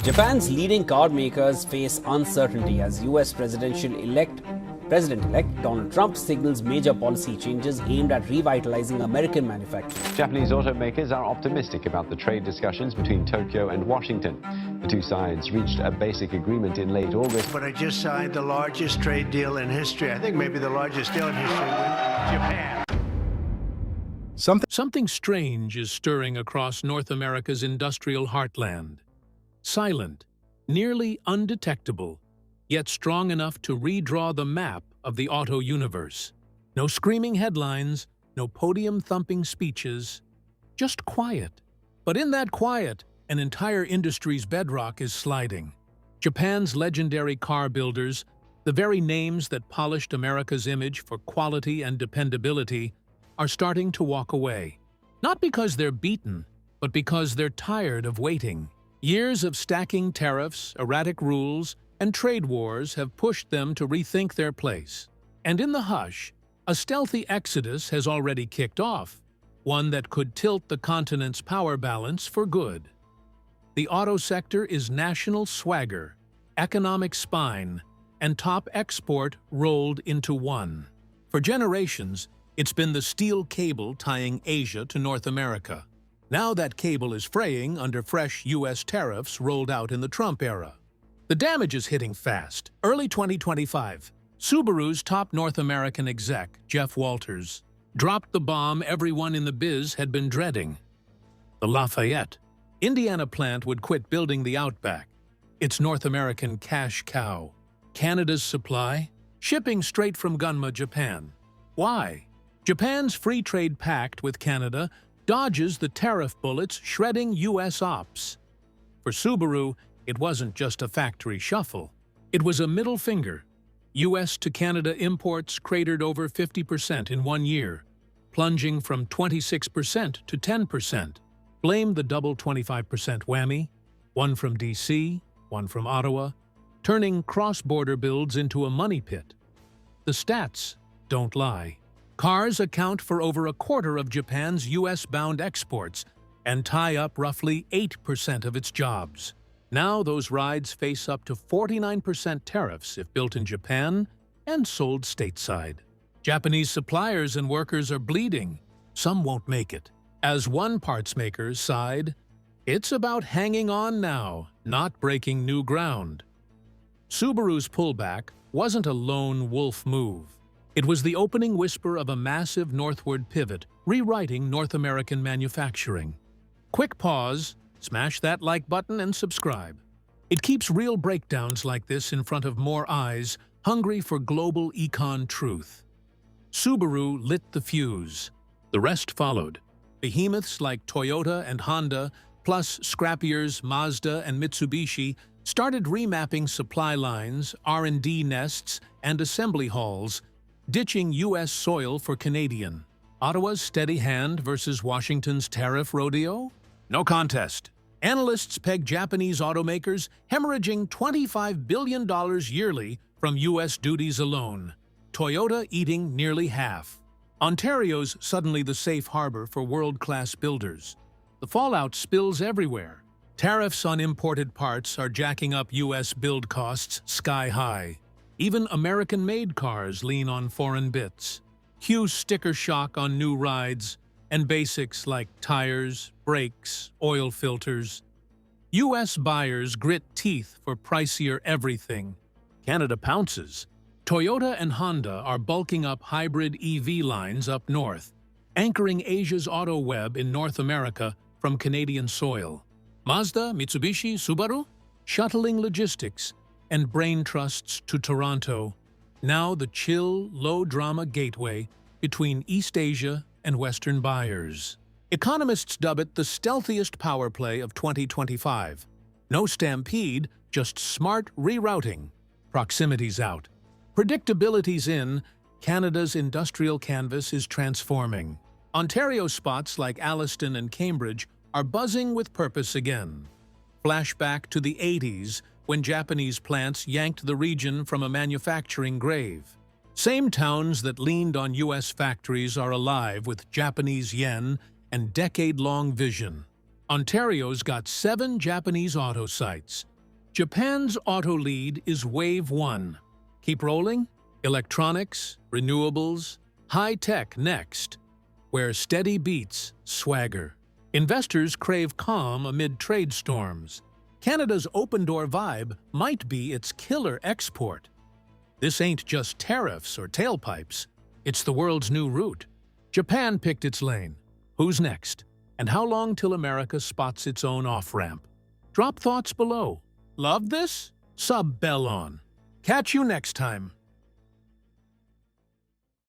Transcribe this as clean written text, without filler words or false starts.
Japan's leading car makers face uncertainty as US President-elect Donald Trump signals major policy changes aimed at revitalizing American manufacturing. Japanese automakers are optimistic about the trade discussions between Tokyo and Washington. The two sides reached a basic agreement in late August. But I just signed the largest trade deal in history. I think maybe the largest deal in history with Japan. Something strange is stirring across North America's industrial heartland. Silent, nearly undetectable, yet strong enough to redraw the map of the auto universe. No screaming headlines, no podium-thumping speeches, just quiet. But in that quiet, an entire industry's bedrock is sliding. Japan's legendary car builders, the very names that polished America's image for quality and dependability, are starting to walk away. Not because they're beaten, but because they're tired of waiting. Years of stacking tariffs, erratic rules, and trade wars have pushed them to rethink their place. And in the hush, a stealthy exodus has already kicked off, one that could tilt the continent's power balance for good. The auto sector is national swagger, economic spine, and top export rolled into one. For generations, it's been the steel cable tying Asia to North America. Now that cable is fraying under fresh U.S. tariffs rolled out in the Trump era. The damage is hitting fast. Early 2025, Subaru's top North American exec, Jeff Walters, dropped the bomb everyone in the biz had been dreading. The Lafayette, Indiana plant would quit building the Outback, its North American cash cow. Canada's supply? Shipping straight from Gunma, Japan. Why? Japan's free trade pact with Canada dodges the tariff bullets shredding U.S. ops. For Subaru, it wasn't just a factory shuffle. It was a middle finger. U.S. to Canada imports cratered over 50% in 1 year, plunging from 26% to 10%. Blame the double 25% whammy, one from D.C., one from Ottawa, turning cross-border builds into a money pit. The stats don't lie. Cars account for over a quarter of Japan's U.S.-bound exports and tie up roughly 8% of its jobs. Now those rides face up to 49% tariffs if built in Japan and sold stateside. Japanese suppliers and workers are bleeding. Some won't make it. As one parts maker sighed, "It's about hanging on now, not breaking new ground." Subaru's pullback wasn't a lone wolf move. It was the opening whisper of a massive northward pivot, rewriting North American manufacturing. Quick pause, smash that like button and subscribe. It keeps real breakdowns like this in front of more eyes, hungry for global econ truth. Subaru lit the fuse. The rest followed. Behemoths like Toyota and Honda, plus scrappiers Mazda and Mitsubishi, started remapping supply lines, R&D nests, and assembly halls, ditching U.S. soil for Canadian. Ottawa's steady hand versus Washington's tariff rodeo? No contest. Analysts peg Japanese automakers hemorrhaging $25 billion yearly from U.S. duties alone. Toyota eating nearly half. Ontario's suddenly the safe harbor for world-class builders. The fallout spills everywhere. Tariffs on imported parts are jacking up U.S. build costs sky high. Even American-made cars lean on foreign bits. Cue sticker shock on new rides, and basics like tires, brakes, oil filters. U.S. buyers grit teeth for pricier everything. Canada pounces. Toyota and Honda are bulking up hybrid EV lines up north, anchoring Asia's auto web in North America from Canadian soil. Mazda, Mitsubishi, Subaru? Shuttling logistics and brain trusts to Toronto, now the chill, low-drama gateway between East Asia and Western buyers. Economists dub it the stealthiest power play of 2025. No stampede, just smart rerouting. Proximity's out. Predictability's in. Canada's industrial canvas is transforming. Ontario spots like Alliston and Cambridge are buzzing with purpose again. Flashback to the 80s, when Japanese plants yanked the region from a manufacturing grave. Same towns that leaned on U.S. factories are alive with Japanese yen and decade-long vision. Ontario's got 7 Japanese auto sites, Japan's auto lead is Wave 1. Keep rolling? Electronics, renewables, high-tech next, where steady beats swagger. Investors crave calm amid trade storms. Canada's open-door vibe might be its killer export. This ain't just tariffs or tailpipes. It's the world's new route. Japan picked its lane. Who's next? And how long till America spots its own off-ramp? Drop thoughts below. Love this? Sub bell on. Catch you next time.